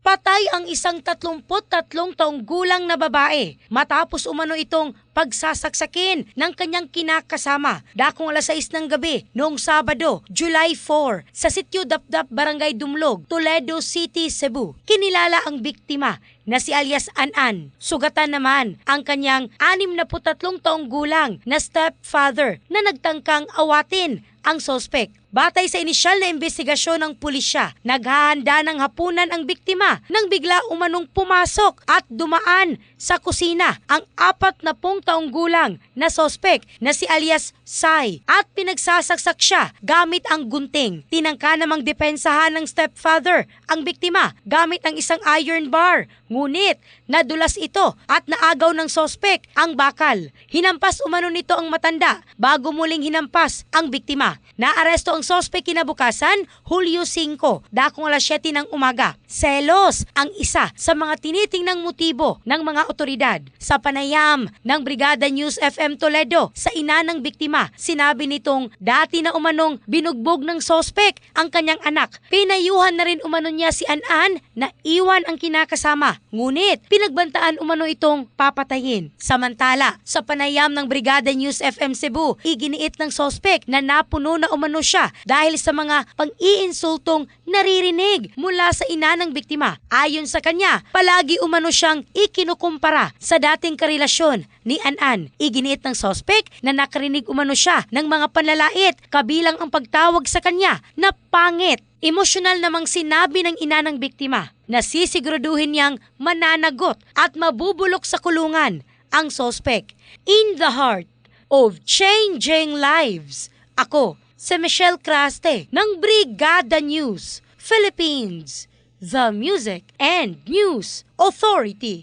Patay ang isang 33 taong gulang na babae matapos umano itong pagsasaksakin ng kanyang kinakasama dakong alas 6 ng gabi noong Sabado, July 4 sa Sitio Dapdap, Barangay Dumlog, Toledo City, Cebu. Kinilala ang biktima na si alias An-An. Sugatan naman ang kanyang 63 taong gulang na stepfather na nagtangkang awatin ang sospek. Batay sa inisyal na investigasyon ng pulisya, naghahanda ng hapunan ang biktima nang bigla umanong pumasok at dumaan sa kusina ang 40 taong gulang na sospek na si alias Sai at pinagsasaksak siya gamit ang gunting. Tinangka namang depensahan ng stepfather ang biktima gamit ang isang iron bar, ngunit nadulas ito at naagaw ng sospek ang bakal. Hinampas umano nito ang matanda bago muling hinampas ang biktima. Naaresto ang sospek kinabukasan, Hulyo 5, dakong alas 7 ng umaga. Selos ang isa sa mga tinitingnang motibo ng mga otoridad. Sa panayam ng Brigada News FM Toledo sa ina ng biktima, sinabi nitong dati na umanong binugbog ng sospek ang kanyang anak. Pinayuhan na rin umano niya si An-An na iwan ang kinakasama. Ngunit pinagbantaan umano itong papatayin. Samantala, sa panayam ng Brigada News FM Cebu, iginiit ng sospek na napuno na umano siya dahil sa mga pang-iinsultong naririnig mula sa ina ng biktima. Ayon sa kanya, palagi umano siyang ikinukumpara sa dating karelasyon ni An-An. Iginiit ng sospek na nakarinig umano siya ng mga panlalait kabilang ang pagtawag sa kanya na pangit. Emosyonal namang sinabi ng ina ng biktima na sisiguraduhin niyang mananagot at mabubulok sa kulungan ang sospek. In the heart of changing lives, ako si Michelle Craste ng Brigada News Philippines, the Music and News Authority.